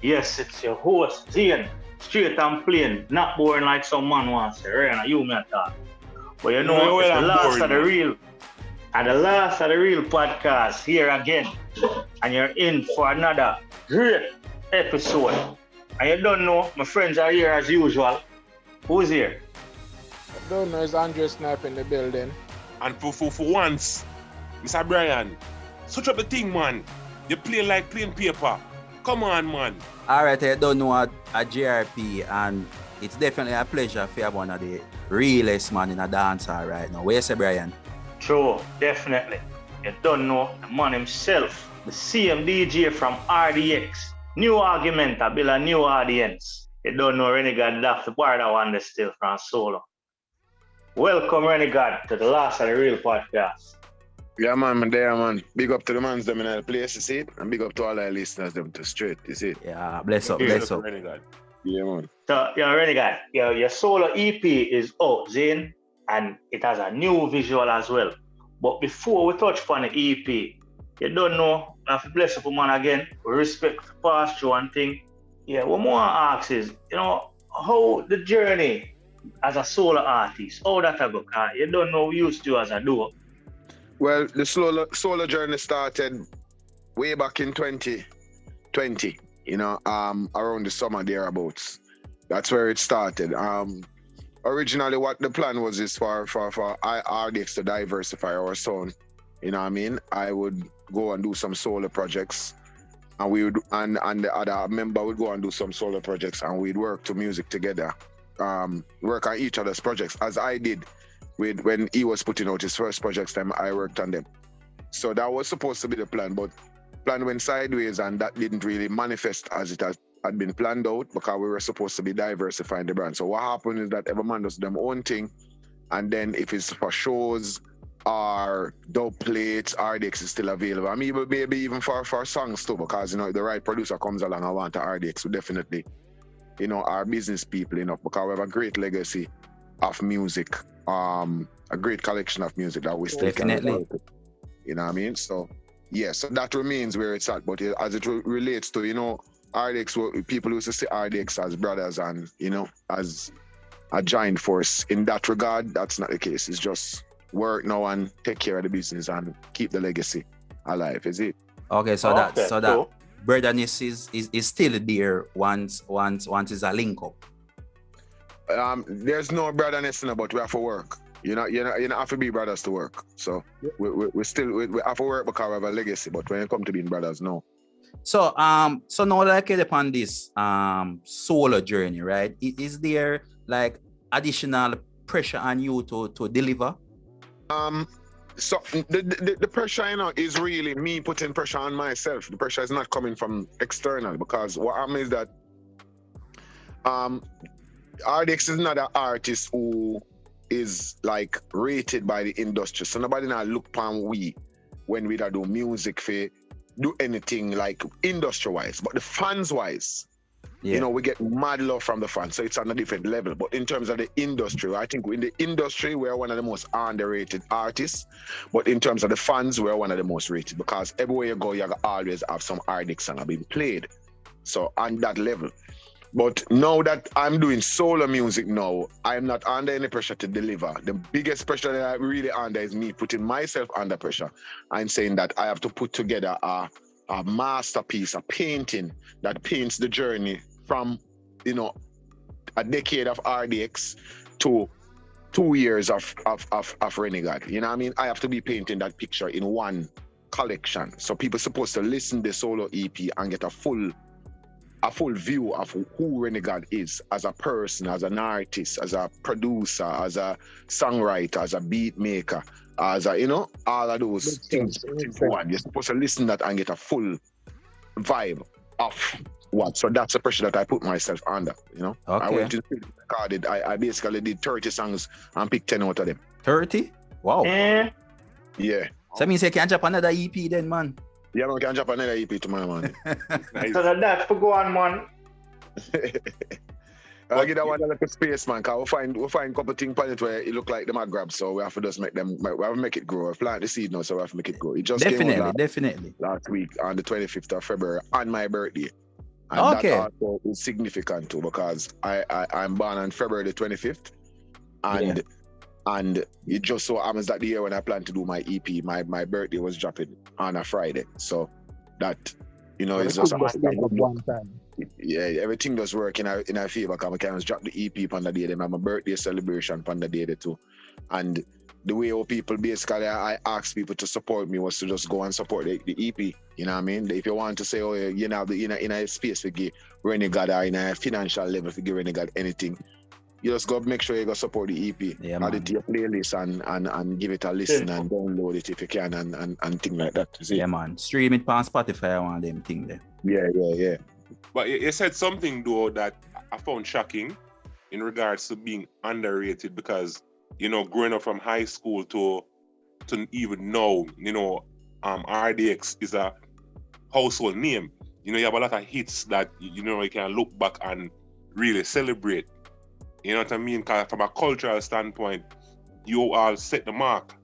Yes, it's your host, Zane. Straight and plain, not boring like some man wants to. Rena, you me a talk. But you know, Well, it's the I'm last boring, of the man. real, and the last of the real podcast here again. And you're in for another great episode. And you don't know, my friends are here as usual. Who's here? I don't know, it's Andre Snipe in the building. And for once, Mr. Brian, switch up the thing, man. You play like plain paper. Come on, man. Alright, I don't know a JRP, and it's definitely a pleasure for one of the realest man in a dancer right now. Where you say, Brian? True, definitely. You don't know the man himself, the same DJ from RDX. New argument, I build a new audience. You don't know ReniGad, that's the part I want still from solo. Welcome, ReniGad, to the last of the real podcast. Yeah, man, I'm there, man. Big up to the mans them in the place, you see it? And big up to all our listeners them to straight, you see it? Yeah, bless up, Yeah. bless up. Yeah, man. So, ReniGad, your solo EP is out, Zane, and it has a new visual as well. But before we touch upon the EP, you don't know, I have to bless up a man again, with respect to past through and thing. Yeah, what more I ask is, how the journey as a solo artist, how that I go, you don't know we used to as a duo. Well, the solo journey started way back in 2020, around the summer thereabouts. That's where it started. Originally, what the plan was is for RDX to diversify our sound. You know what I mean? I would go and do some solo projects, and we would, and the other member would go and do some solo projects, and we'd work to music together, work on each other's projects, as I did when he was putting out his first projects. Time I worked on them. So that was supposed to be the plan, but plan went sideways, and that didn't really manifest as it had been planned out, because we were supposed to be diversifying the brand. So what happened is that every man does their own thing, and then if it's for shows or dub plates, RDX is still available. I mean, maybe even for songs too, because the right producer comes along and want a RDX, so definitely, our business people, because we have a great legacy of music, a great collection of music that we still Definitely. can relate to. You know what I mean? So yeah, so that remains where it's at. But as it relates to, RDX, people used to see RDX as brothers and, as a giant force. In that regard, that's not the case. It's just work now and take care of the business and keep the legacy alive, is it? Okay, so Okay, that cool. brotherness is still there once is a link up. There's no brotherness in it, but we have to work. You don't have to be brothers to work. So we have to work because we have a legacy. But when it comes to being brothers, no. So now like upon this solo journey, right? Is there like additional pressure on you to deliver? So the pressure, is really me putting pressure on myself. The pressure is not coming from external, because what happens is that RDX is not an artist who is like rated by the industry. So nobody now look upon we when we do music for do anything like industry wise, but the fans wise, we get mad love from the fans. So it's on a different level. But in terms of the industry, I think in the industry we're one of the most underrated artists. But in terms of the fans, we're one of the most rated, because everywhere you go, you always have some RDX song being played. So on that level. But now that I'm doing solo music now, I'm not under any pressure to deliver. The biggest pressure that I'm really under is me putting myself under pressure and saying that I have to put together a masterpiece, a painting that paints the journey from, a decade of RDX to 2 years of ReniGad. You know what I mean? I have to be painting that picture in one collection. So people are supposed to listen to the solo EP and get a full view of who ReniGad is as a person, as an artist, as a producer, as a songwriter, as a beat maker, as a, all of those things. You're supposed to listen to that and get a full vibe of what. So that's the pressure that I put myself under, Okay. I went to recorded. I basically did 30 songs and picked 10 out of them. 30? Wow. Yeah. Yeah. So that means you can drop another EP then, man. Yeah, man, I can drop another EP tomorrow, man. So that's for go on, man. I'll give that one a little space, man, because we'll find a couple of things on it where it look like them are grab, so we have to just we have to make it grow. We plant the seed now, so we have to make it grow. It just came out Definitely. last week on the 25th of February on my birthday. And Okay. that also is significant too, because I'm born on February the 25th. And it just so happens that the year when I planned to do my EP, my birthday was dropping on a Friday. So that, it's just one time. yeah, everything does work in our favor, because I can drop the EP on the day, then have my birthday celebration on the day too. And the way how people basically, I ask people to support me was to just go and support the EP. You know what I mean? If you want to say, oh, in a space to give ReniGad, or in a financial level to give ReniGad anything, you just go make sure you go support the EP. Yeah, Add it to your playlist and give it a listen and download it if you can and things like that. See? Yeah, man. Stream it on Spotify, I want them thing there. Yeah. But you said something though that I found shocking in regards to being underrated, because growing up from high school to even now, RDX is a household name. You have a lot of hits that you can look back and really celebrate. You know what I mean? Because from a cultural standpoint, you all set a mark.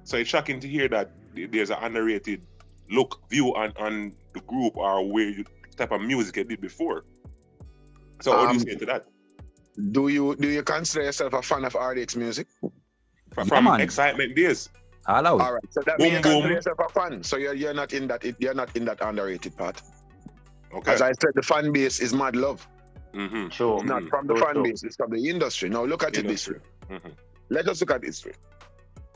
So it's shocking to hear that there's an underrated view on the group or where you type of music you did before. So what do you say to that? Do you consider yourself a fan of RDX music? From Excitement days. All out. All right. So that means you consider yourself a fan. So you're not in that. You're not in that underrated part. Okay. As I said, the fan base is mad love. Mm-hmm. Sure. It's not from the fan base, it's from the industry. Now look at it this way. Mm-hmm. Let us look at it this way.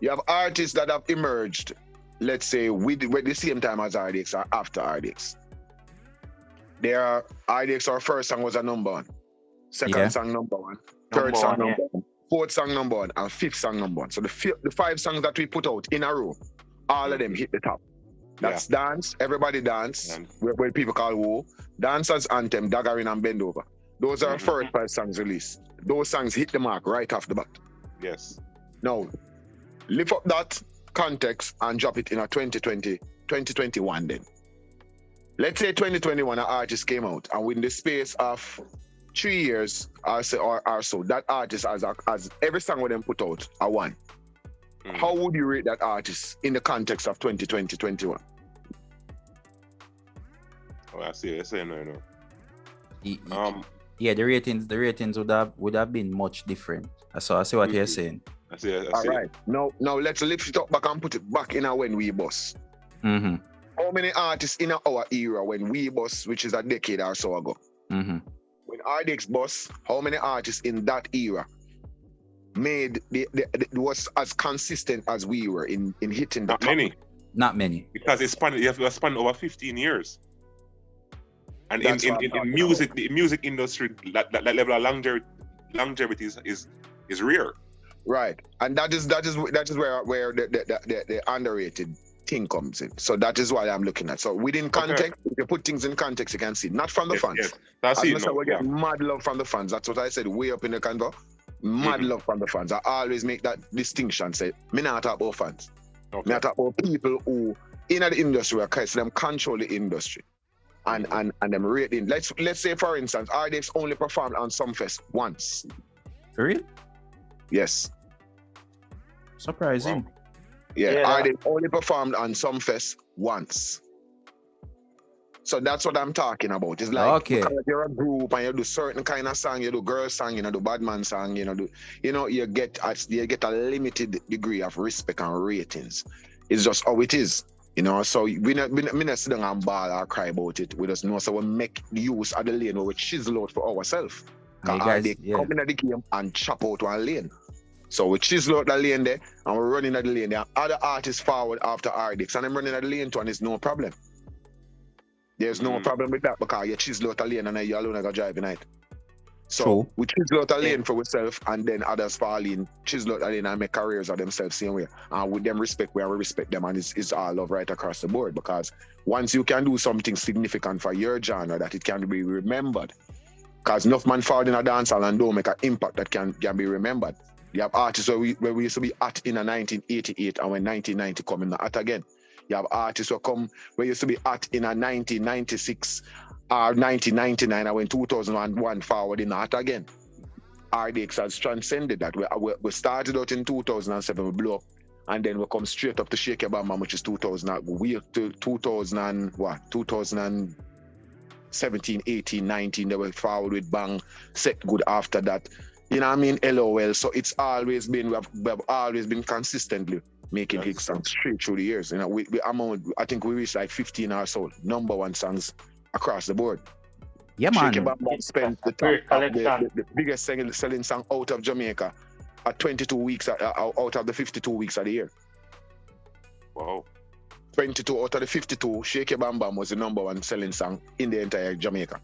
You have artists that have emerged, let's say, with the same time as RDX or after RDX. RDX, our first song was a number one. Second song number one. Third song number one. Fourth song number one. And fifth song number one. So the 5 songs that we put out in a row, all of them hit the top. That's Dance, Everybody Dance, where people call Woo. Dancers Anthem, Daggerin and Bend Over. Those are first 5 songs released. Those songs hit the mark right off the bat. Yes. Now, lift up that context and drop it in a 2021 then. Let's say 2021 an artist came out, and within the space of 3 years or so, that artist has every song with them put out a 1. How would you rate that artist in the context of 2020-21? Oh, I see. I say no. Yeah, the ratings would have been much different. So I see what you're saying. I see. All right. Now let's lift it up back and put it back in when we bust. Mm-hmm. How many artists in our era when we bust, which is a decade or so ago? Mm-hmm. When RDX bust, how many artists in that era made was as consistent as we were in hitting the top? Not many. Because you have to span over 15 years. And in music, the music industry, that level of longevity is rare. Right, and that is where the underrated thing comes in. So that is what I'm looking at. So within context, if you put things in context, you can see. Not from the fans. Yes. That's it. We get mad love from the fans. That's what I said way up in the convo. Mad love from the fans. I always make that distinction. Say, me not talk about fans. Me not talk about people who in the industry, okay, so them control the industry. And them rating. Let's say, for instance, RDX only performed on Sumfest once. For real? Yes. Surprising. Wow. Yeah, RDX only performed on Sumfest once. So that's what I'm talking about. It's like because you're a group and you do certain kind of song, you do girl song, do bad man song, you get a limited degree of respect and ratings. It's just how it is. So we not sit down and bawl or cry about it. We just know, so we make use of the lane where we chisel out for ourselves. Because they come in the game and chop out one lane. So we chisel out the lane there and we're running at the lane there. Other artists forward after RDX and I'm running at the lane too, and it's no problem. There's no problem with that because you chisel out a lane and then you alone go driving night. So we chisel out a lane for ourselves and then others fall in, chisel out a lane and make careers of themselves same way. And with them respect where we respect them, and it's all love right across the board, because once you can do something significant for your genre that it can be remembered, because enough man fall in a dancehall and don't make an impact that can be remembered. You have artists where we used to be at in 1988 and when 1990 come in at again. You have artists where used to be at in 1996 or 1999 and when 2001 forward in at again. RDX has transcended that. We started out in 2007, we blew up, and then we come straight up to Shake Your Bam Bam, which is 2000. We to 2000 and what? 2000. 17, 18, 19, they were forward with bang, set good after that. You know what I mean? LOL. So it's always been, we have always been consistently making hit songs straight through the years. You know, I think we reached like 15 or so number one songs across the board. Yeah, man. Shake Your Bam Bam spent the biggest selling song out of Jamaica at 22 weeks out of the 52 weeks of the year. Wow. 22 out of the 52, Shake Your Bam Bam was the number one selling song in the entire Jamaica.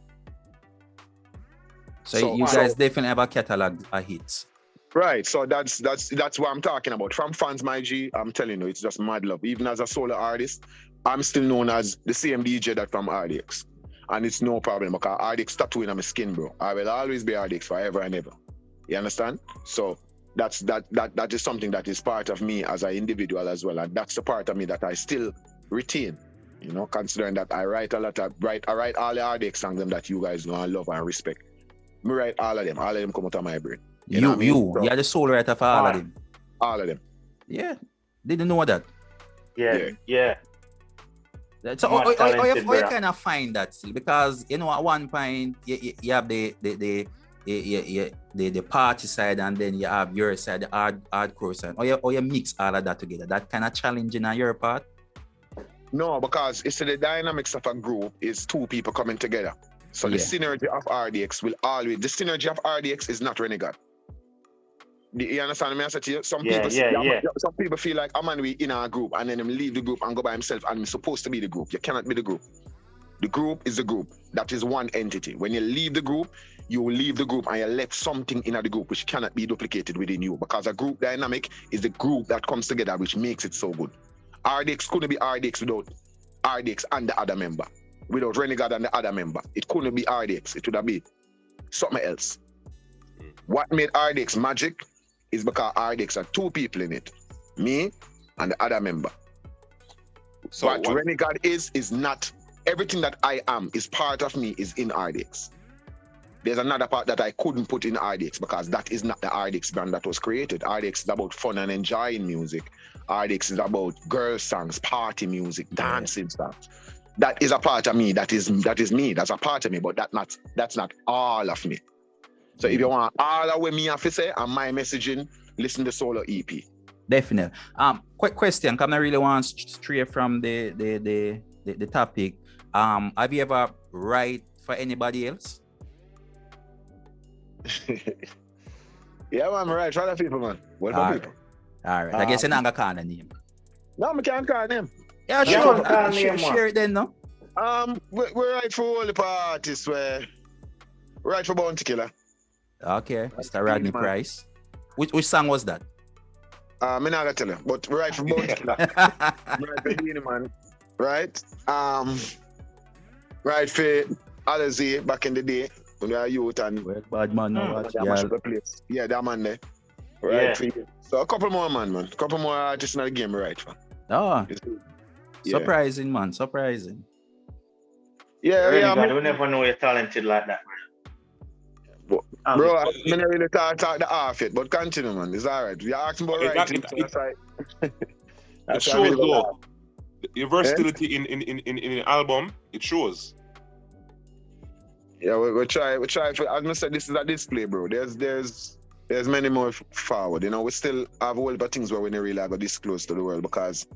So you guys definitely have a catalog of hits. Right, so that's what I'm talking about. From fans, my G, I'm telling you, it's just mad love. Even as a solo artist, I'm still known as the same DJ that from RDX. And it's no problem because RDX tattooing on my skin, bro. I will always be RDX forever and ever. You understand? So that is something that is part of me as an individual as well. And that's the part of me that I still retain. You know, considering that I write all the RDX songs that you guys know and love and respect. Me write all of them come out of my brain. You're the soul writer for all of them. All of them. Yeah. Didn't know that. Yeah. So you kind of find that still because you know at one point you have the party side and then you have your side, the hardcore side. Or you mix all of that together. That kind of challenging on your part? No, because it's the dynamics of a group is two people coming together. So the synergy of RDX will always, the synergy of RDX is not ReniGad. You understand me? I said to you, some people feel like I'm in a group and then leave the group and go by himself and I'm supposed to be the group. You cannot be the group. The group is the group. That is one entity. When you leave the group, you will leave the group and you left something in the group which cannot be duplicated within you because a group dynamic is the group that comes together which makes it so good. RDX couldn't be RDX without RDX and the other member. Without ReniGad and the other member. It couldn't be RDX. It would have been something else. What made RDX magic is because RDX had two people in it. Me and the other member. So what ReniGad is not everything that I am is part of me is in RDX. There's another part that I couldn't put in RDX because that is not the RDX brand that was created. RDX is about fun and enjoying music. RDX is about girl songs, party music, dancing songs. That is a part of me. That is me. That's a part of me, but that's not all of me. So if you want all of what me have to say and my messaging, listen to Solo EP. Definitely. Quick question. Come I really want to stray from the topic. Have you ever write for anybody else? Yeah, man, right. For other people, man. What about people? All right. I guess you're not gonna call the name. No, I can't call them. Yeah, sure. Share it then, no? We write for all the artists. We write for Bounty Killer. Okay, Mr. Rodney Price. Which song was that? I'm not gonna tell you, but we write for Bounty Killer. Write for Dini, man. Right? Write for Alize back in the day when we were youth and bad man, yeah, that man there. Right for you. So a couple more man. A couple more artists in the game we write for. Oh. Surprising, man. Surprising. Yeah, we never know you're talented like that, bro. I'm not really talk the half yet, but continue, man. It's all right. You're asking about writing, so that's right. It shows, though. Your versatility in the album, it shows. Yeah, we try. For, as I said, this is a display, bro. There's many more forward. You know, we still have a whole lot of things where we don't really have to disclose to the world because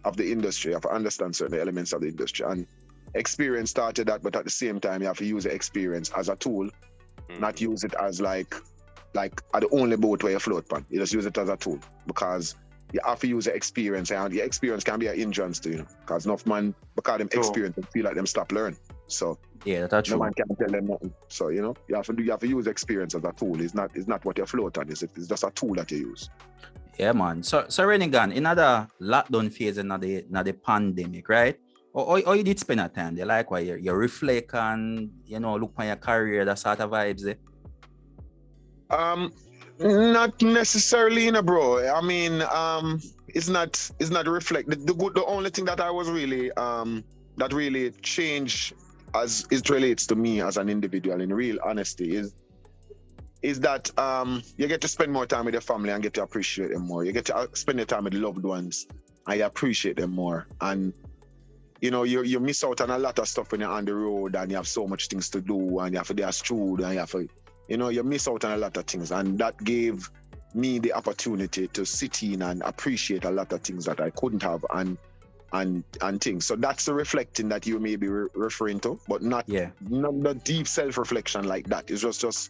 of the industry. You have to understand certain elements of the industry. And experience started that, but at the same time, you have to use the experience as a tool, not use it as like at the only boat where you float on. You just use it as a tool because you have to use the experience, and the experience can be an hindrance to you, because enough man, because them experience, and feel like them stop learning. So yeah, that's true. No man can tell them nothing. So you know, you have to use experience as a tool. It's not what you float on. It's just a tool that you use. Yeah, man. So ReniGad, in another lockdown phase, in the pandemic, right? Or you did spend a time there, like why you reflect and look on your career, that sort of vibes there? Not necessarily, bro. I mean, it's not reflect. The only thing that I was really that really changed as it relates to me as an individual, in real honesty, is that you get to spend more time with your family and get to appreciate them more. You get to spend your time with loved ones and you appreciate them more. And you know, you miss out on a lot of stuff when you're on the road and you have so much things to do and you have to do a studio and you have to, you know, you miss out on a lot of things. And that gave me the opportunity to sit in and appreciate a lot of things that I couldn't have and things. So that's the reflecting that you may be referring to, but not the deep self-reflection like that. It's just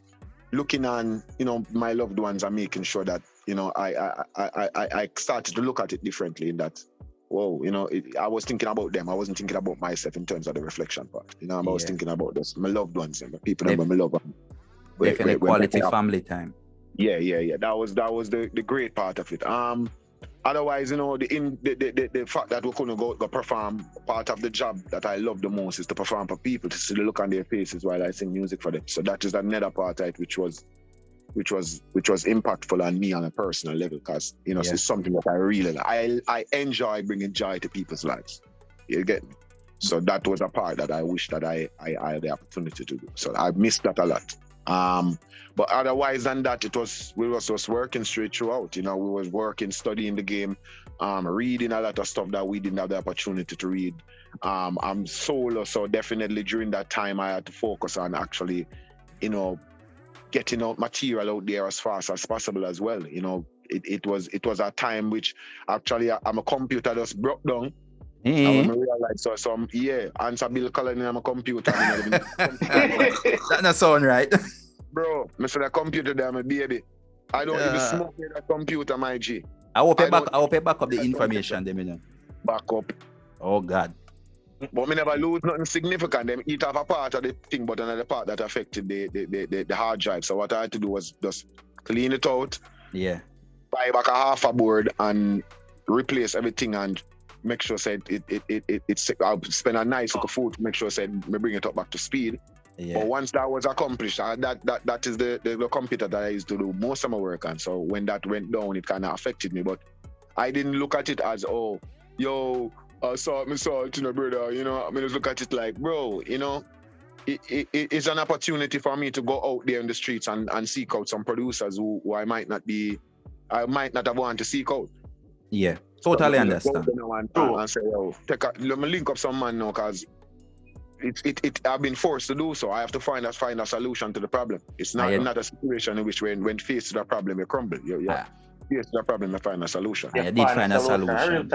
looking on, you know, my loved ones and making sure that, you know, I started to look at it differently in that, whoa, you know, I was thinking about them. I wasn't thinking about myself in terms of the reflection part. You know, I was thinking about this, my loved ones and the people that I love. Definitely quality family time. Yeah. That was the great part of it. Otherwise, you know, the fact that we couldn't go perform, part of the job that I love the most is to perform for people, to see the look on their faces while I sing music for them. So that is another part of it which was impactful on me on a personal level, because, you know, it's something that I really like. I enjoy bringing joy to people's lives. You get me? So that was a part that I wish that I had the opportunity to do. So I missed that a lot. But otherwise than that, we was just working straight throughout. You know, we was working, studying the game, reading a lot of stuff that we didn't have the opportunity to read. I'm solo, so definitely during that time I had to focus on actually, you know, getting out material out there as fast as possible as well. You know, it was a time which actually I'm a computer just broke down. And when I realized some answer bill calling on my computer. That sound right. Bro, I said the computer there, my baby. I don't even smoke with that computer, my G. I hope you back up the information, them, you know. Back up. Oh God. But me never lose nothing significant. Them eat off a part of the thing, but another part that affected the hard drive. So what I had to do was just clean it out. Yeah. Buy back a half a board and replace everything and make sure it's I'll spend a nice look of food to make sure me bring it up back to speed. Yeah. But once that was accomplished, that is the computer that I used to do most of my work on. So when that went down, it kind of affected me. But I didn't look at it as, oh, yo, I saw it, you know, brother. You know, I mean, just look at it like, bro, you know, it's an opportunity for me to go out there in the streets and seek out some producers who I might not have wanted to seek out. Yeah, totally understand. And say, yo, let me link up some man now, because I've been forced to do so. I have to find a solution to the problem. It's not a situation in which when faced with a problem, you crumble. Faced with a problem, you find a solution. I did find a solution.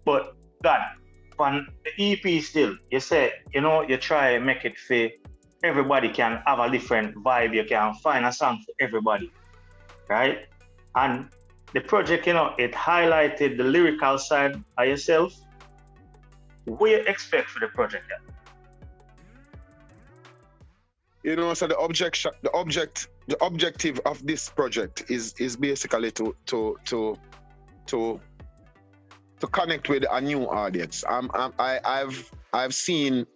But God, on the EP still, you say, you know, you try and make it fair. Everybody can have a different vibe. You can find a song for everybody, right? And the project, you know, it highlighted the lyrical side of yourself. What do you expect for the project? You know, so the objective of this project is basically to connect with a new audience. I've seen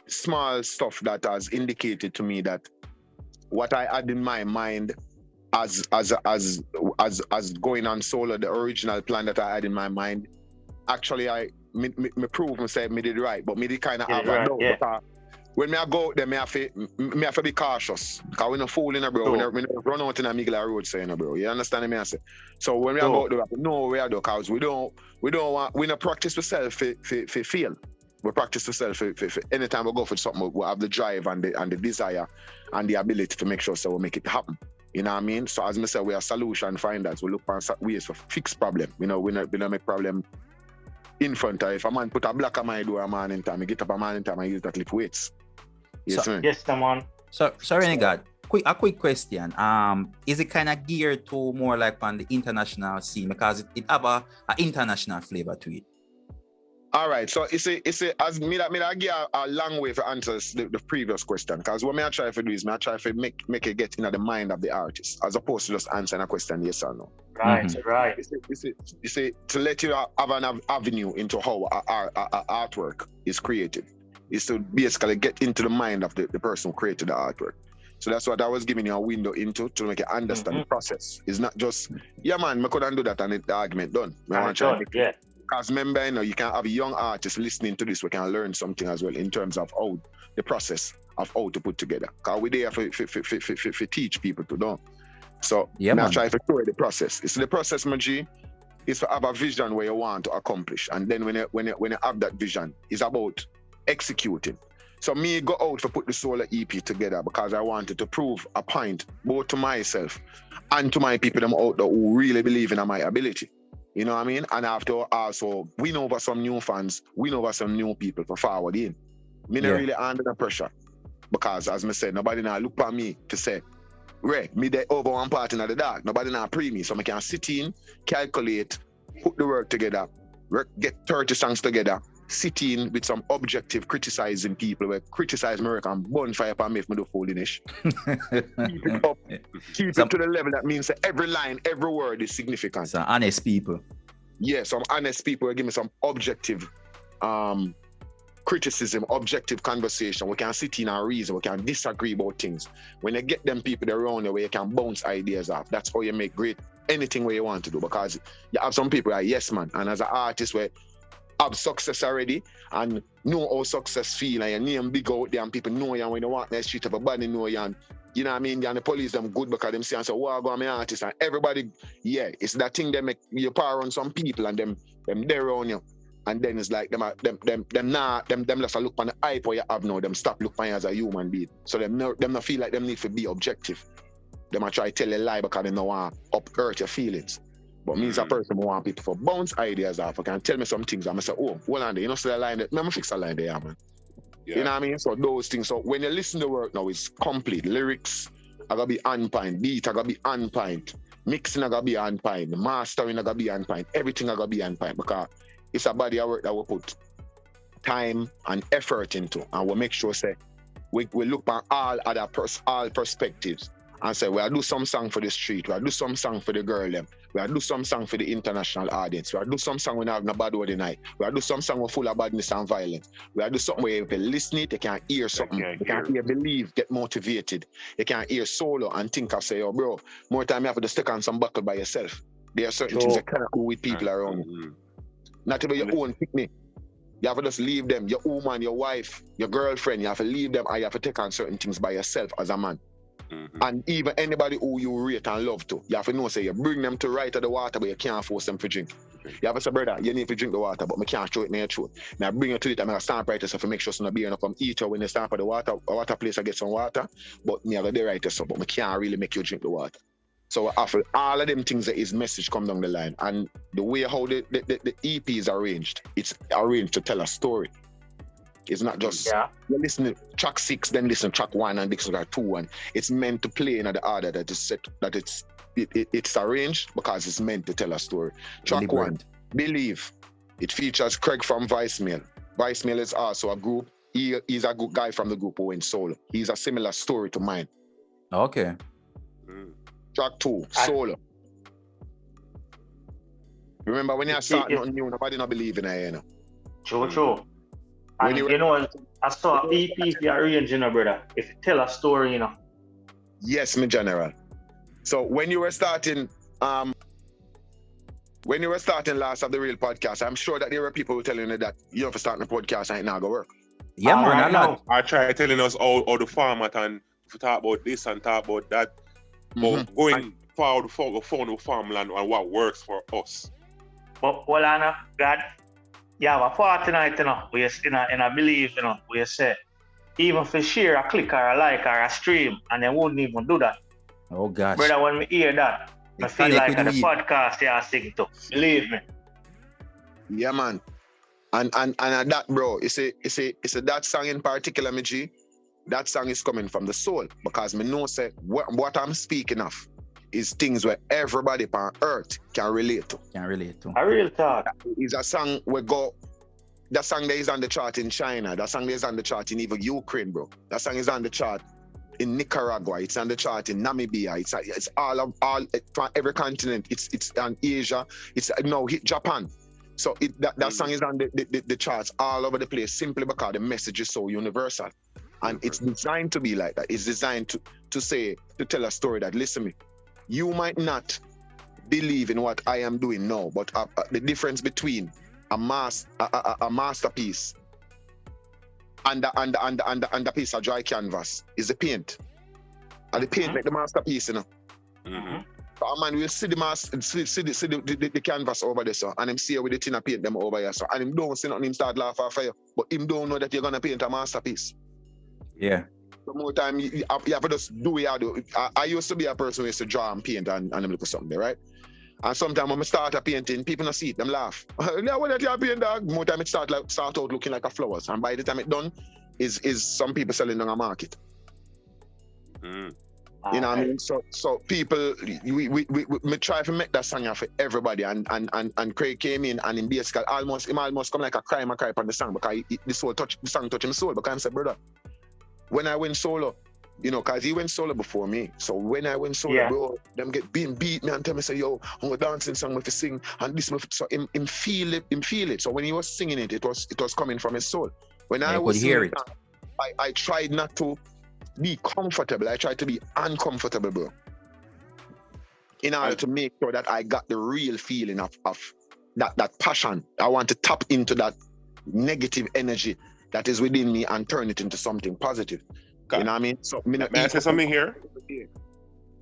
small stuff that has indicated to me that what I had in my mind as going on solo, the original plan that I had in my mind, actually me prove myself me did right, but me did kind of have a doubt. Because when me I go out there, me have to be cautious. Because we no fooling, bro. We no run out in a middle of the road saying, bro. You understand me? I say. So when we go out there, we know where I do, because we don't practice ourselves for fail. We practice ourselves for anytime we go for something, we have the drive and the desire and the ability to make sure so we make it happen. You know what I mean? So as I said, we are solution finders. We look for ways to fix problem. You know, we don't make problem in front of. If a man put a block on my door a man in time, I get up a man in time and use that lift weights. Yes, man. Yes, come on. So ReniGad, a quick question. Is it kind of geared to more like on the international scene, because it have a international flavor to it? All right, so it's as me that give a long way for answers the previous question, because what I try to do is I try to make it get into the mind of the artist, as opposed to just answering a question yes or no. Right, right. It's to let you have an avenue into how our artwork is created. Is to basically get into the mind of the person who created the artwork. So that's what I was giving you a window into, to make you understand the process. It's not just, yeah man, I couldn't do that and the argument done. Because remember, you know, you can have a young artist listening to this, we can learn something as well in terms of how the process of how to put together. Because we're there for teach people to know. So I try to show the process. It's the process, my G. is to have a vision where you want to accomplish. And then when you have that vision, it's about executing. So me go out to put the Solar EP together because I wanted to prove a point both to myself and to my people them out there who really believe in my ability. You know what I mean? And after also win over some new fans, win over some new people for forward in. Me not really under the pressure. Because as I said, nobody now look at me to say, Ray, me there over one part in the dark. Nobody now pre me. So I can sit in, calculate, put the work together, get 30 songs together, sit in with some objective criticizing people where criticize me work and bonfire upon me if me do foolishness. Keep it up. Keep it to the level that means that every line, every word is significant. Some honest people. Yeah, some honest people will give me some objective criticism, objective conversation. We can sit in and reason, we can disagree about things. When you get them people around you where you can bounce ideas off, that's how you make great anything where you want to do. Because you have some people like yes man, and as an artist where have success already and know how success feel and your name big out there and people know you when you walk in the street, everybody know you and you know what I mean, and the police them good because them say and say, wow, go on my artist and everybody, yeah, it's that thing they make you power on some people and them there on you. And then it's like them just look on the hype where you have now, them stop look on you as a human being. So them not feel like them need to be objective. Them a try to tell a lie because they don't want to hurt your feelings. But me as a person, I want people for bounce ideas off. I can tell me some things. I'm say, oh, hold on there. You know, see the line there. Let me fix a line there, man. Yeah. You know what I mean? So those things. So when you listen to work now, it's complete. Lyrics, I gotta be on point. Beat, I gotta be on point. Mixing, I gotta be on point. Mastering, I gotta be on point. Everything, I gotta be on point. Because it's a body of work that we put time and effort into. And we make sure, say, we look at all other all perspectives. And say, we'll do some song for the street. We'll do some song for the girl them. We'll do some song for the international audience. We'll do some song when I have no bad word the night. We'll do some song full of badness and violence. We'll do something where if you listen it, you can hear something. You can hear believe, get motivated. You can hear solo and think of say, oh bro, more time you have to stick on some buckle by yourself. There are certain things that cannot go with people around you. Not even your own picnic. You have to just leave them. Your woman, your wife, your girlfriend, you have to leave them and you have to take on certain things by yourself as a man. Mm-hmm. And even anybody who you rate and love to, you have to know, say, you bring them to right of the water, but you can't force them to drink. Okay. You have to say, brother, you need to drink the water, but I can't throw it in your throat. Now, bring you to it, I'm going to stand right yourself to make sure some beer and come eat you when you stand for the water place, I get some water, but me have to do right yourself, but I can't really make you drink the water. So after all of them things that his message come down the line, and the way how the EP is arranged, it's arranged to tell a story. It's not just you listen to track 6, then listen to track 1 and listen to track 2, and it's meant to play in the order that is set, that it's arranged because it's meant to tell a story. Track 1, Believe. It features Craig from Vicemail. Vicemail is also a group. He's a good guy from the group who went solo. He's a similar story to mine. Okay. Track 2, Solo. Remember when you start nothing new, nobody not believe in it, you know. True. And you know, I saw EP you're arranging, brother. If you tell a story, you know. Yes, my general. So when you were starting last of the real podcast, I'm sure that there were people who telling you that you have to start the podcast and it not go work. Yeah, man. Right now. I try telling us all the format and talk about this and talk about that. But going forward for the farmland and what works for us. But well, Anna, God, you have a part tonight, you know, where you believe, you know, where you say, even if you share a click or a like or a stream, and they wouldn't even do that. Oh gosh. Brother, when we hear that, I feel like the podcast you are singing to. Believe me. Yeah, man. And that, bro, it's a that song in particular, me G. That song is coming from the soul because me know say what I'm speaking of is things where everybody on earth can relate to. A real talk. It's a song that song that is on the chart in China. That song that is on the chart in even Ukraine, bro. That song is on the chart in Nicaragua. It's on the chart in Namibia. It's all from every continent. It's on Asia. It's hit Japan. So that song is on the charts all over the place simply because the message is so universal. And it's designed to be like that. It's designed to tell a story that, listen me, you might not believe in what I am doing now, but the difference between a masterpiece and a piece of dry canvas is the paint. And the paint make the masterpiece, you know. A man will see the mass, see the canvas over there, so, and him see you with the tin paint them over here, so, and him don't see nothing, him start laugh after you, but him don't know that you're gonna paint a masterpiece. Yeah. The more time you have to just do what you do. I used to be a person who used to draw and paint and look for something there, right? And sometimes when I start a painting, people don't see it, them laugh. Yeah, what that you paint, dog? More time it start out looking like a flowers, and by the time it done, is some people selling on a market. You know what I mean? So people, we try to make that song for everybody, and Craig came in and in basically almost come like a cry on the song because the song touched my soul. Because I said, brother, when I went solo, you know, because he went solo before me. So when I went solo, bro, them get beat me and tell me, say, yo, I'm a dancing song with to sing, and this, so him feel it. So when he was singing it, it was coming from his soul. When I was singing it, I tried not to be comfortable. I tried to be uncomfortable, bro, in order to make sure that I got the real feeling of that passion. I want to tap into that negative energy that is within me and turn it into something positive. You know what I mean? So, may I say something here?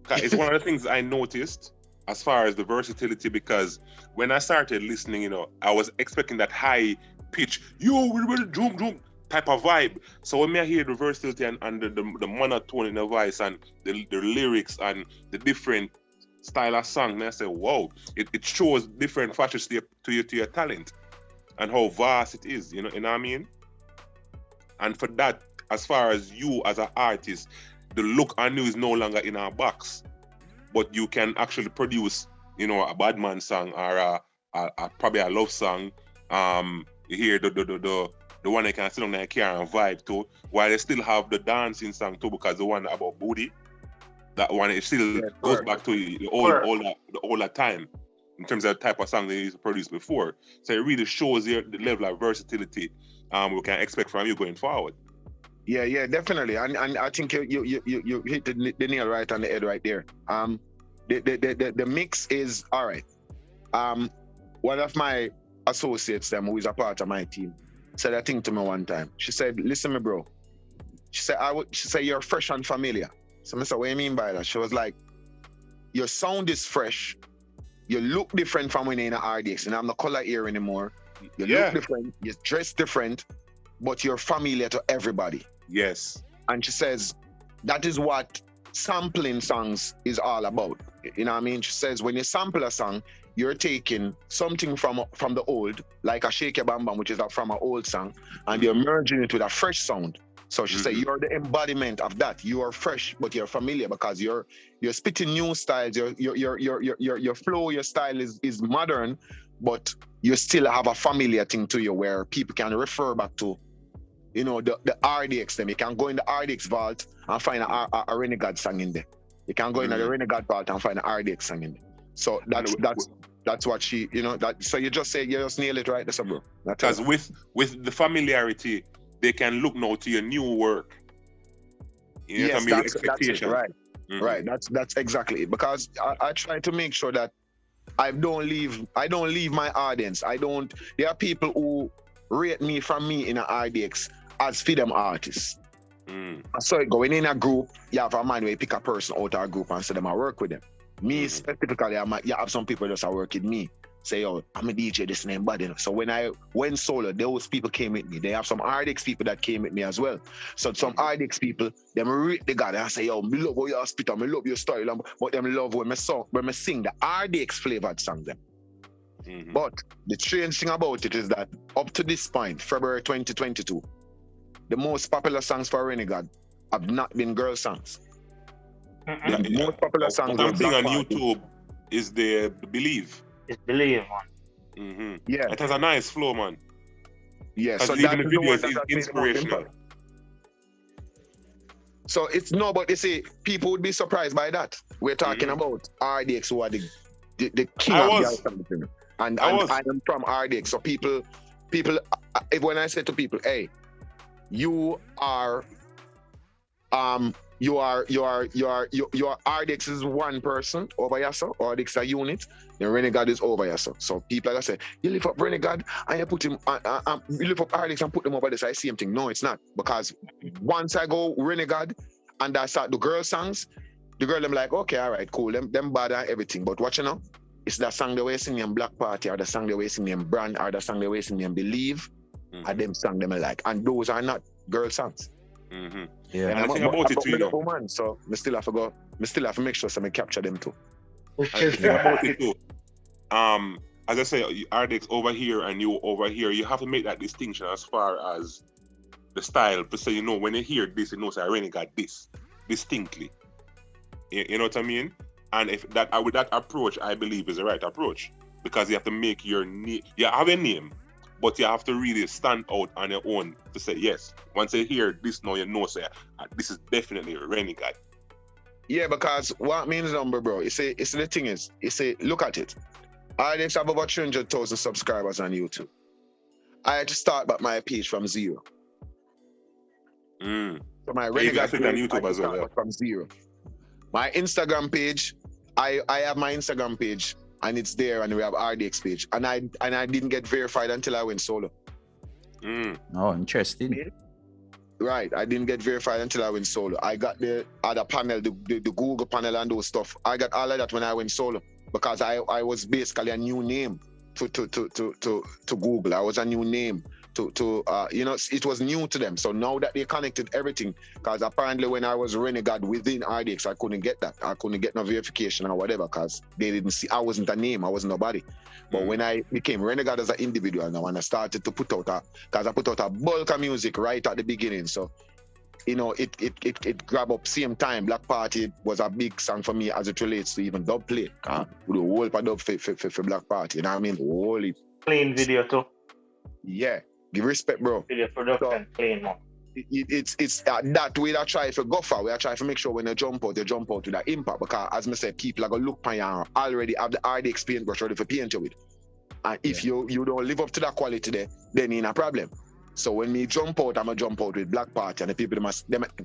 It's one of the things I noticed as far as the versatility, because when I started listening, you know, I was expecting that high pitch, drum type of vibe. So when I hear the versatility and the monotone in the voice and the lyrics and the different style of song, and I say, wow, it shows different facets to your talent and how vast it is, you know what I mean? And for that, as far as you as an artist, the look on you is no longer in our box, but you can actually produce, you know, a bad man song or probably a love song. You hear the one that can sit on the car and vibe to, while they still have the dancing song too, because the one about booty, that one it still goes back to the older time in terms of the type of song they used to produce before. So it really shows the level of versatility we can expect from you going forward. Yeah, definitely, and I think you hit the nail right on the head right there. The mix is all right. One of my associates, who is a part of my team, said a thing to me one time. She said, "Listen, me bro." She said, "You're fresh and familiar." So I said, "What do you mean by that?" She was like, "Your sound is fresh. You look different from when you're in the RDX, and I'm not color ear anymore. You look different. You dress different, but you're familiar to everybody." Yes. And she says, that is what sampling songs is all about. You know what I mean? She says, when you sample a song, you're taking something from the old, like a Shake Your Bam Bam, which is from an old song, and you're merging it with a fresh sound. So she said, you're the embodiment of that. You are fresh, but you're familiar because you're spitting new styles. Your flow, your style is modern, but you still have a familiar thing to you where people can refer back to. You know, the RDX them. You can go in the RDX vault and find a ReniGad song in there. You can go in the ReniGad vault and find an RDX song in there. So that's what she, you know, that. So you just nail it right, that's a bro. Because with the familiarity, they can look now to your new work. You know, that's it, right. Right. That's exactly it. Because I try to make sure that I don't leave my audience. There are people who rate me from me in an RDX as for them artists. So going in a group, you have a man where you pick a person out of a group and say them I work with them. Me specifically, you have some people just work with me. Say, yo, I'm a DJ, this name bad enough. So when I went solo, those people came with me. They have some RDX people that came with me as well. So some RDX people, them rate the God and say, yo, me love how you spit on, me love your style, but them love when me sing the RDX flavored song them. But the strange thing about it is that up to this point, February 2022, the most popular songs for ReniGad have not been girl songs. The most popular songs I'm seeing on YouTube is the Believe. It's Believe, man. Yeah. It has a nice flow, man. Yeah, so even the video is inspirational. So it's but you see, people would be surprised by that. We're talking about RDX, who are the king of the alternative. And I am from RDX. So people, when I say to people, hey, you are RDX is one person over yourself, RDX is a unit, and ReniGad is over yourself. So people like I say, you lift up ReniGad and you put him, you lift up RDX and put them over this. I see him thing. No, it's not. Because once I go ReniGad and I start the girl songs, the girl them like, okay, all right, cool, them bad and everything, but what you know, it's that song they were singing in Black Party, or the song they were singing in Brand, or the song they were singing in Believe, and them song them like, and those are not girl songs. Yeah. And I think about it too, you know. Woman, so I still have to make sure I capture them too. I think about it too. As I say, RDX over here and you over here, you have to make that distinction as far as the style. So you know, when you hear this, you know, say, I really got this distinctly. You know what I mean? And if that, with that approach, I believe is the right approach, because you have to make your name. You have a name, but you have to really stand out on your own to say yes. Once you hear this, now you know, say, this is definitely ReniGad. Yeah, because what means number, bro? It's the thing is, look at it. I have over 300,000 subscribers on YouTube. I had to start back my page from zero. So my ReniGad page on YouTube as well, from zero. My Instagram page, I have my Instagram page, and it's there, and we have RDX page, and I didn't get verified until I went solo. Oh, interesting. Right, I didn't get verified until I went solo. I got the other panel, the Google panel and those stuff. I got all of that when I went solo, because I was basically a new name to Google. I was a new name to you know, it was new to them. So now that they connected everything, because apparently when I was ReniGad within RDX, I couldn't get that. I couldn't get no verification or whatever, because they didn't see, I wasn't a name, I wasn't nobody. But when I became ReniGad as an individual now, and I started to put out because I put out a bulk of music right at the beginning. So, you know, it grabbed up same time. Black Party was a big song for me as it relates to even dub play. With the whole dub for Black Party. You know what I mean? Holy Clean video too. Yeah. Give respect, bro. Video production, clean, man. It's that way I try to go for. I try to make sure when you jump out with that impact. Because as I said, people are going to look on you already have the RDX paintbrush ready for paint you with. And if you don't live up to that quality there, then you're in a problem. So when me jump out, I'm going to jump out with Black Party. And the people,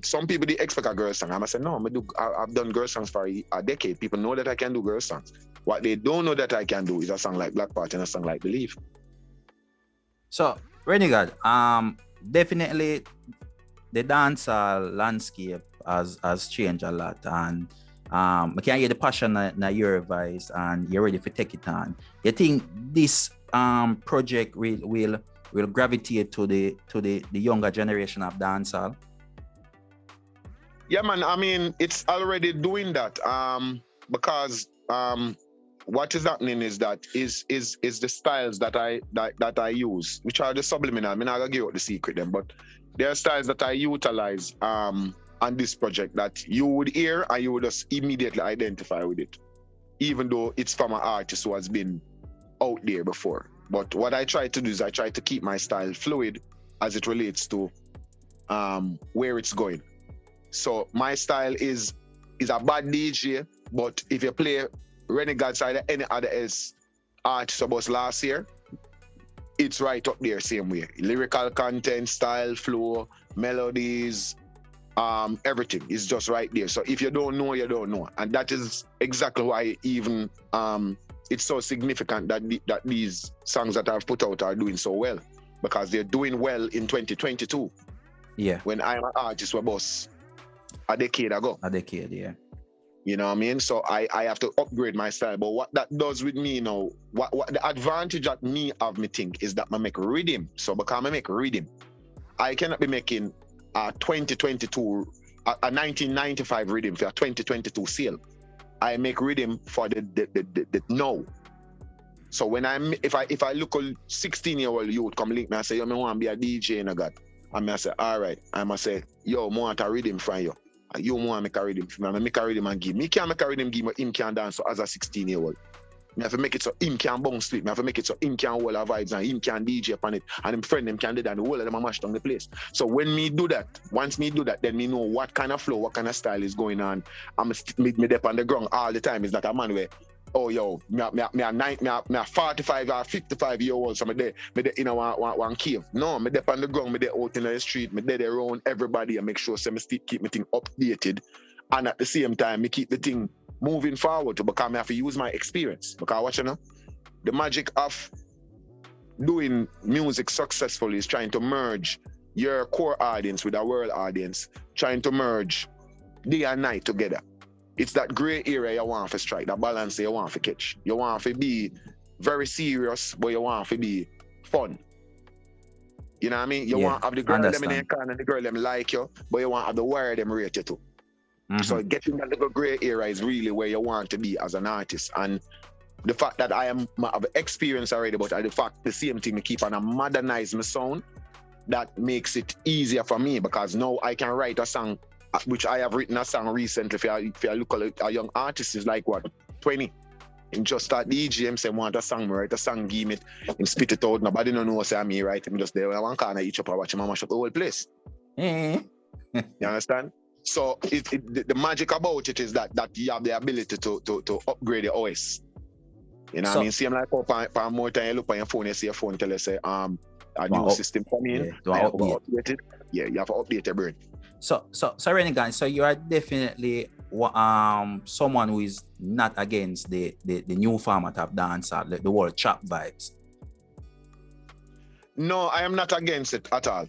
some people, they expect a girl song. I'm going to say, no, I've done girl songs for a decade. People know that I can do girl songs. What they don't know that I can do is a song like Black Party and a song like Believe. So, ReniGad, definitely the dancehall landscape has changed a lot, and I can hear the passion in your voice, and you're ready to take it on. You think this project will gravitate to the younger generation of dancehall? Yeah, man. I mean, it's already doing that. Because what is happening is that is the styles that I use, which are the subliminal. I'm not gonna give out the secret then, but there are styles that I utilize on this project that you would hear and you would just immediately identify with it, even though it's from an artist who has been out there before. But what I try to do is I try to keep my style fluid as it relates to where it's going. So my style is a bad DJ, but if you play ReniGad side of any other artist of us last year, it's right up there same way. Lyrical content, style, flow, melodies, everything is just right there. So if you don't know, you don't know. And that is exactly why even it's so significant that these songs that I've put out are doing so well, because they're doing well in 2022. Yeah. When I'm an artist with us a decade ago. A decade, yeah. You know what I mean? So I have to upgrade my style. But what that does with me, you know, what the advantage that me have, me think, is that I make rhythm. So because I make rhythm, I cannot be making a 2022, a 1995 rhythm for a 2022 sale. I make rhythm for the now. So when if I look a 16-year-old youth come link me and say, yo, I want to be a DJ and I got, and I say, all right. I must say, yo, I want a rhythm from you. You want to make a rhythm for me. I make a rhythm and give. Me can't make a rhythm give me, him can dance so as a 16-year-old. I have to make it so him can bounce with me. I have to make it so him can hold our vibes and him can DJ upon it. And him friend him can do that and the whole of them are mashed down the place. So when me do that, once me do that, then me know what kind of flow, what kind of style is going on. I'm me dip on the ground all the time. It's not a man where, oh yo, me a 45 or 55 year old, so me there in one cave. No, me dip on the ground, me there out in the street, me there around everybody and make sure so me still keep me thing updated. And at the same time, me keep the thing moving forward to because I have to use my experience. Because what you know, the magic of doing music successfully is trying to merge your core audience with a world audience, trying to merge day and night together. it's that gray area you want to strike, that balance you want to catch. You want to be very serious, but you want to be fun. You know what I mean? You want to have the girl them in their corner, the girl them like you, but you want to have the wire them rate you too. So getting that little gray area is really where you want to be as an artist. And the fact that I have experience already, but the fact the same thing, I keep on modernize my sound, that makes it easier for me, because now I can write a song, which I have written a song recently. If you look at a young artist is like what, 20, and just start DJ him say want a song, write a song, give it, and spit it out. Nobody don't know say me right. I'm just there one corner each up, I watch him mash up the whole place. You understand? So the magic about it is that you have the ability to upgrade the OS. You know what I mean? Same like for more time you look on your phone, you see your phone tell you say a new system coming in. You have to update it. Yeah, you have to update your brain. So ReniGad, so you are definitely someone who is not against the new format of dancehall, the whole trap vibes. No, I am not against it at all.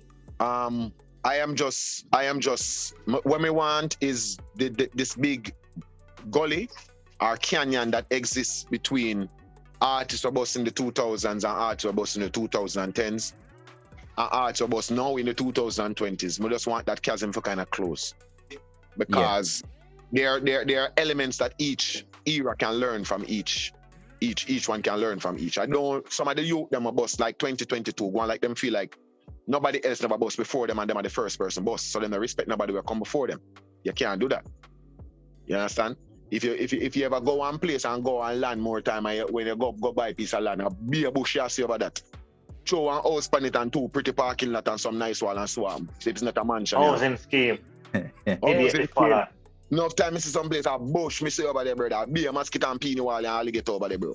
I am just what we want is this big gully or canyon that exists between artists who was in the 2000s and artists who was in the 2010s and artists who was now in the 2020s. We just want that chasm to kind of close, because there are elements that each era can learn from each one can learn from each. I know some of the youth them a bus like 2022 one like them feel like nobody else never bus before them and them are the first person bus, so then they respect nobody will come before them. You can't do that. You understand? If you ever go one place and go and land more time, when you go buy a piece of land, be a bush you see over that. Throw one house pan it and two pretty parking lot and some nice wall and swarm. It's not a mansion. Housing scheme. Enough time I see some place a bush me see over there, brother. Be a mosquito and peony wall and alligator over there, bro.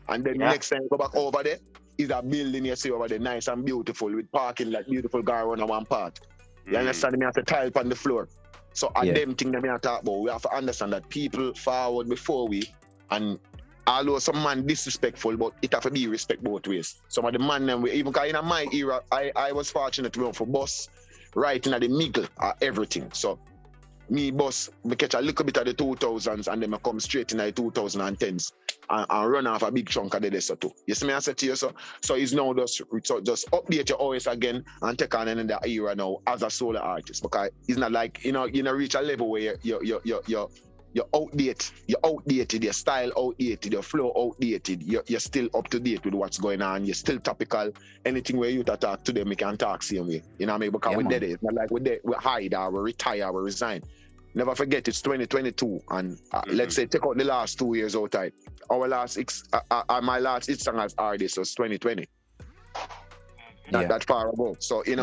And then next time you go back over there, is a building you see over there, nice and beautiful, with parking like beautiful guy on one part. You understand me? Have to tile on the floor. So them thing that me talk about, we have to understand that people forward before we, and although some man disrespectful, but it have to be respect both ways. Some of the man them, even because in my era, I was fortunate to run for bus right in the middle of everything. So me boss, me catch a little bit of the 2000s and then I come straight in the 2010s and run off a big chunk of the desert too. You see me I say to you, so it's now just update your OS again and take on another era now as a solo artist, because it's not like, you reach a level where you're outdated, your style outdated, your flow outdated, you're still up to date with what's going on, you're still topical. Anything where you talk to them, we can talk same way. You know what I mean? Because we're dead. It's not like we hide or we retire or we resign. Never forget it's 2022 and let's say take out the last 2 years out time. Our last my last hit song as artist was 2020. Not that far ago. So it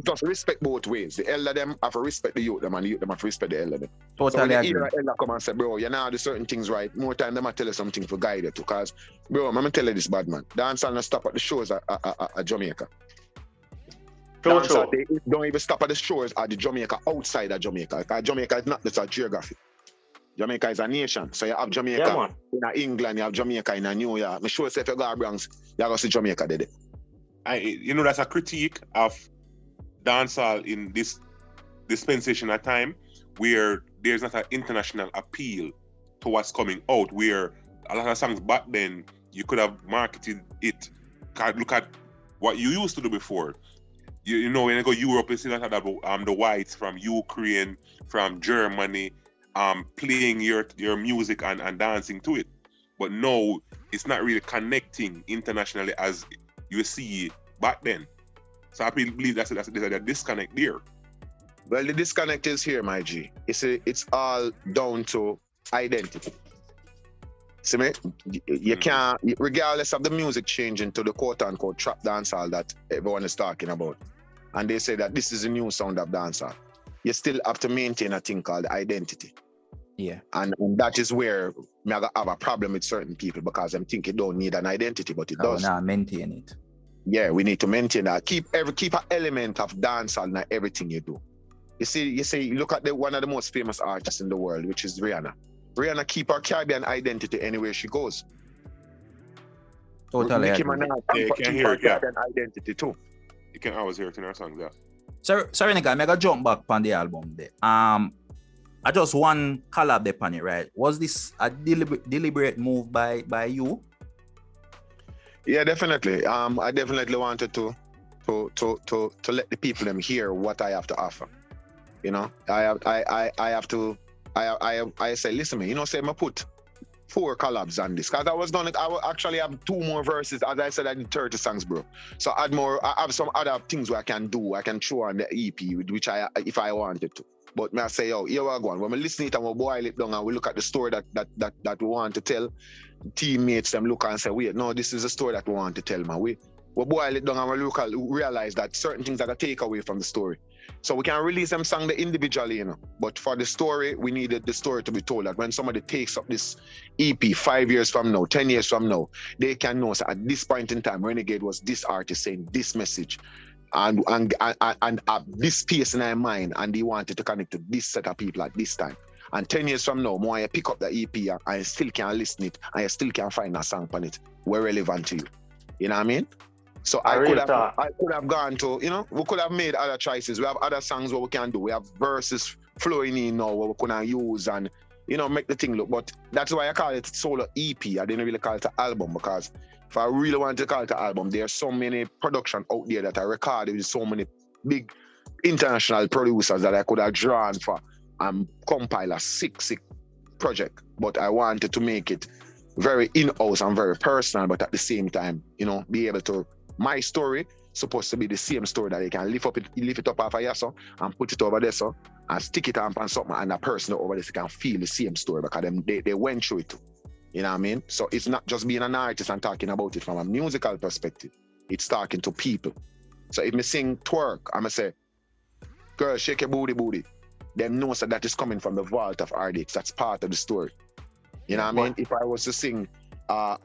just respect both ways. The elder them have to respect the youth them and the youth them have to respect the elder them. Totally so when agree. the elder come and say, bro, you know do certain things right, more time them I tell you something for guide you to, because bro, I'm gonna tell you this, bad man. Dance and stop at the shows at Jamaica. They don't even stop at the shores at the Jamaica outside of Jamaica. Because Jamaica is not just a geography. Jamaica is a nation. So you have Jamaica in England, you have Jamaica in New York. I'm sure if you go to Bronx, you go see Jamaica there. That's a critique of dancehall in this dispensation of time where there's not an international appeal to what's coming out, where a lot of songs back then you could have marketed it. Look at what you used to do before. You know, when you go Europe, you see that the whites from Ukraine, from Germany, playing your music and dancing to it. But no, it's not really connecting internationally as you see back then. So I believe there's a disconnect there. Well, the disconnect is here, my G. It's all down to identity. See me? You can't, regardless of the music changing to the quote-unquote trap dancehall that everyone is talking about, and they say that this is a new sound of dancehall, you still have to maintain a thing called identity. Yeah. And that is where I have a problem with certain people, because I'm thinking it don't need an identity, but it does. Now maintain it. Yeah, we need to maintain that. Keep an element of dancehall in everything you do. You see, look at one of the most famous artists in the world, which is Rihanna. Rihanna keep her Caribbean identity anywhere she goes. Totally. Nicki Minaj keep her Caribbean identity too. You can always hear it in our songs, yeah. So ReniGad, I go jump back on the album there. I just one collab upon it, right? Was this a deliberate move by you? Yeah, definitely. I definitely wanted to let the people them hear what I have to offer. You know, I say, listen, man, you know, say I put 4 collabs on this because I was done it. I will actually have 2 more verses. As I said, I did 30 songs, bro. So I have some other things where I can do. I can throw on the EP, which if I wanted to. But may I say, yo, here we go. When we listen to it and we boil it down and we look at the story that we want to tell, teammates them look and say, wait, no, this is a story that we want to tell, man. We boil it down and we realize that certain things are a takeaway from the story. So we can release them song individually, you know. But for the story, we needed the story to be told that when somebody takes up this EP 5 years from now, 10 years from now, they can know so at this point in time, ReniGad was this artist saying this message and at this space in their mind, and they wanted to connect to this set of people at this time. And 10 years from now, more I pick up the EP and I still can listen it and I still can find a song on it were relevant to you. You know what I mean? So I could have gone to, you know, we could have made other choices. We have other songs what we can do. We have verses flowing in now what we can use and, you know, make the thing look. But that's why I call it solo EP. I didn't really call it an album because if I really wanted to call it an album, there are so many production out there that I recorded with so many big international producers that I could have drawn for and compile a sick project. But I wanted to make it very in-house and very personal, but at the same time, you know, be able to my story supposed to be the same story that they can lift it up off of here so and put it over there so and stick it on something and a person over there can feel the same story because they went through it too. You know what I mean? So it's not just being an artist and talking about it from a musical perspective. It's talking to people. So if me sing twerk, I'ma say, girl, shake your booty. Them know so that is coming from the vault of RDX. That's part of the story. You know what I mean? If I was to sing the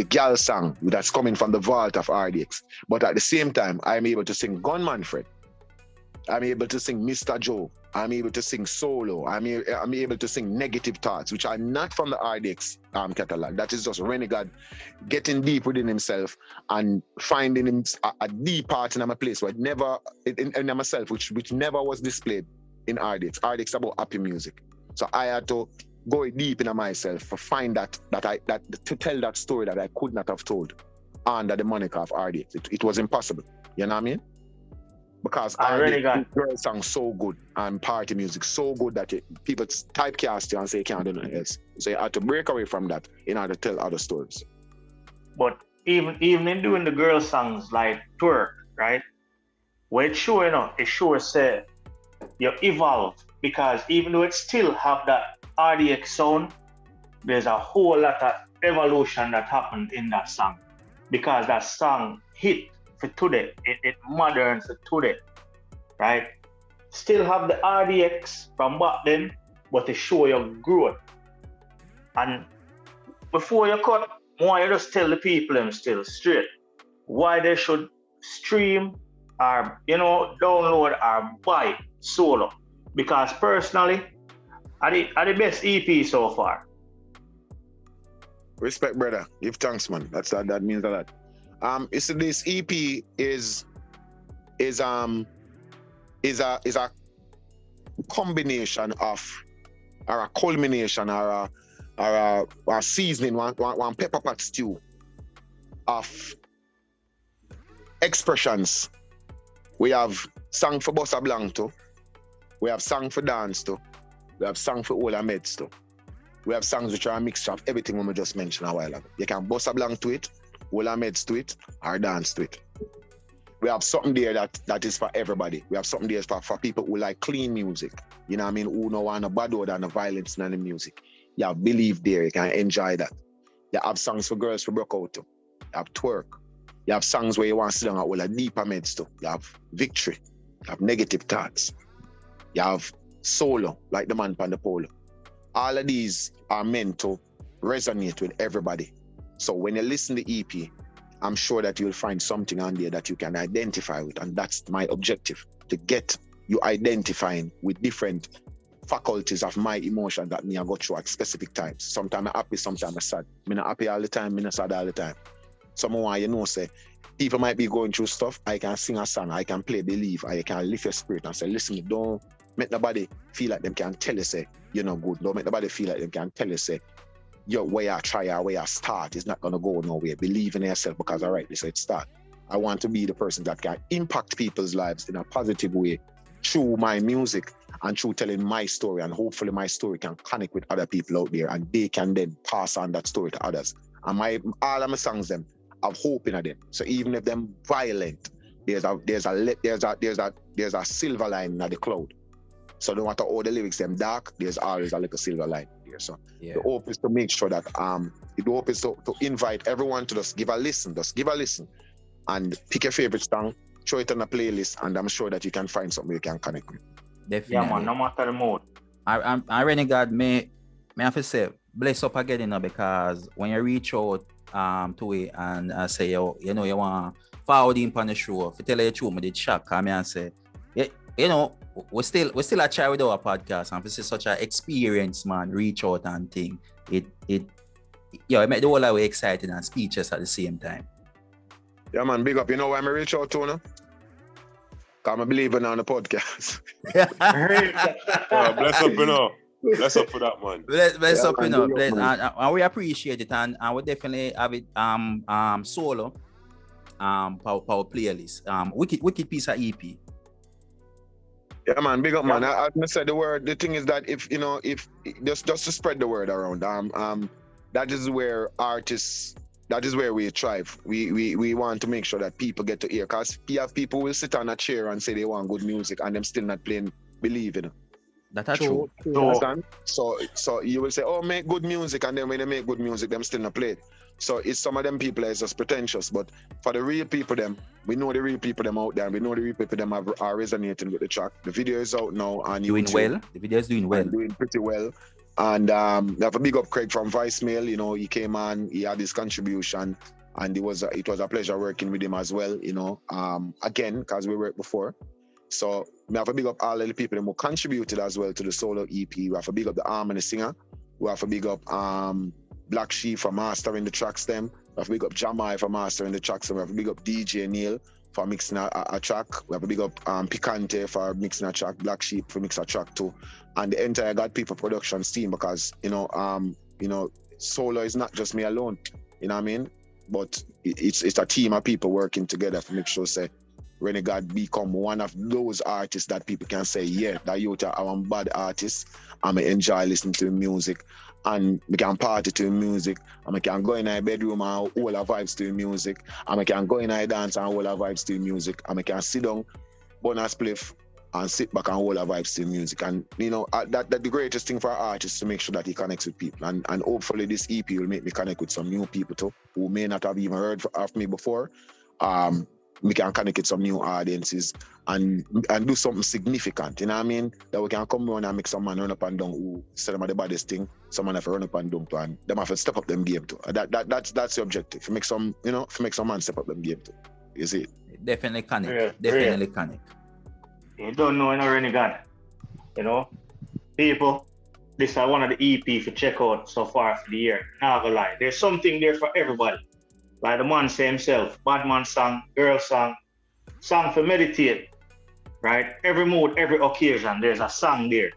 girl song that's coming from the vault of RDX, but at the same time, I'm able to sing Gunman Fred. I'm able to sing Mr. Joe. I'm able to sing Solo. I'm able to sing Negative Thoughts, which are not from the RDX catalog. That is just ReniGad getting deep within himself and finding him a deep part in my place where never in myself, which never was displayed in RDX. RDX about happy music. So I had to go deep into myself to find that to tell that story that I could not have told under the moniker of RDX. It was impossible. You know what I mean? Because RDX girl song so good and party music so good that people typecast you and say you can't do nothing else. So you had to break away from that in order to tell other stories. But even in doing the girl songs like Twerk, right? Where it sure, you know, it sure say you evolve because even though it still have that RDX sound, there's a whole lot of evolution that happened in that song because that song hit for today. It modern for today, right? Still have the RDX from back then, but to show your growth. And before you cut, why you just tell the people them still straight why they should stream or, you know, download or buy Solo. Because personally, are the best EP so far. Respect, brother. Give thanks, man. That means a lot. This EP is a combination of, or a culmination, or a seasoning, one pepper pot stew of expressions. We have song for Bossa Blanco. We have song for dance too. We have song for OLO meds too. We have songs which are a mixture of everything we just mentioned a while ago. You can Bossa Blanco to it, OLO meds to it, or dance to it. We have something there that is for everybody. We have something there for people who like clean music. You know what I mean? Who don't want a bad word and the violence in the music. You have Believe there, you can enjoy that. You have songs for girls for broke out too. You have Twerk. You have songs where you want to sit down at OLO deeper meds too. You have Victory. You have Negative Thoughts. You have Solo, like the man pan the polo. All of these are meant to resonate with everybody. So when you listen to EP, I'm sure that you'll find something on there that you can identify with. And that's my objective, to get you identifying with different faculties of my emotion that me I go through at specific times. Sometimes I'm happy, sometimes I'm sad. I'm not happy all the time, I'm not sad all the time. Someone you know say, people might be going through stuff, I can sing a song, I can play Believe, I can lift your spirit and say, listen, don't make nobody feel like them can tell you say you're not good. Don't make nobody feel like them can tell you say yo, where you try or where you start is not gonna go nowhere. Believe in yourself because alright, so it start. I want to be the person that can impact people's lives in a positive way through my music and through telling my story, and hopefully my story can connect with other people out there and they can then pass on that story to others. And all of my songs them have hope in them. So even if them violent, there's a silver line in the cloud. So no matter all the lyrics them dark, there's always a little silver line here. So the hope is to make sure that the hope is to invite everyone to just give a listen, and pick your favorite song, throw it on a playlist, and I'm sure that you can find something you can connect with. Definitely. Yeah, man, no matter the mode. I ReniGad may have to say bless up again, you know, because when you reach out to it and say you know you want forward him on the show, if you tell you the truth, me did shock, I mean, say you know we still a try with our podcast, and this is such an experience, man. Reach out and thing. It make the whole way excited and speechless at the same time. Yeah, man, big up. You know why I reach out to you? Because I believe in on the podcast. Bless up, you know. Bless up for that, man. Bless up, you know. And we appreciate it, and we definitely have it solo power playlist. Wicked piece of EP. Yeah, man, big up, man. I said the word. The thing is that if just to spread the word around, that is where artists. That is where we thrive. We want to make sure that people get to hear, because you have people will sit on a chair and say they want good music and them still not playing Believe, you know. That's true. So you will say, oh, make good music, and then when they make good music, them still not play it. So it's some of them people is just pretentious, but for the real people them, we know the real people them out there, and we know the real people them are resonating with the track. The video is out now and doing well. The video is doing well. Doing pretty well. And we have a big up Craig from Voicemail. You know, he came on, he had his contribution, and it was a pleasure working with him as well. You know, again, because we worked before. So we have to big up all the people who contributed as well to the solo EP. We have to big up the Harmony Singer. We have to big up Black Sheep for mastering the tracks them. We have to big up Jamai for mastering the tracks. We have to big up DJ Neil for mixing a track. We have to big up Picante for mixing a track, Black Sheep for mixing a track too. And the entire God People Productions team, because you know, solo is not just me alone. You know what I mean? But it's a team of people working together to make sure say ReniGad become one of those artists that people can say, yeah, that youth are our bad artists, and I enjoy listening to music, and we can party to music, and we can go in our bedroom and all our vibes to music, and we can go in our dance and all our vibes to music, and we can sit down, burn a spliff, and sit back and all our vibes to music. And you know, that the greatest thing for our artists to make sure that he connects with people, and hopefully this EP will make me connect with some new people too, who may not have even heard of me before. We can connect with some new audiences and do something significant, you know what I mean? That we can come on and make some man run up and down who say them are the baddest thing, someone have to run up and down to, and them have to step up them game too. That's the objective. To make some man step up them game too. You see it? Definitely connect. Definitely connect. You don't know, ReniGad. You know, people, this is one of the EP to check out so far for the year. Not gonna lie, there's something there for everybody. Like the man say himself, bad man song, girl song for meditate, right? Every mood, every occasion, there's a song there.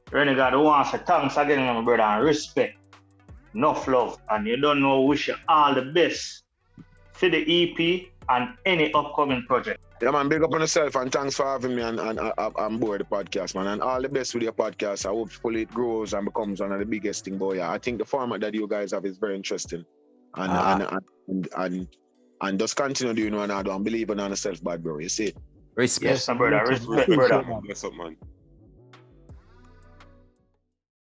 ReniGad wants to thanks again, my brother, and respect, enough love, and you don't know, wish you all the best for the EP and any upcoming project. Yeah, man, big up on yourself, and thanks for having me on board the podcast, man. And all the best with your podcast. I hopefully it grows and becomes one of the biggest thing. But yeah, I think the format that you guys have is very interesting. And just continue doing what I do and believe in yourself, bad bro. You see? Respect. Yes, my brother. Respect, brother. Bless up, man.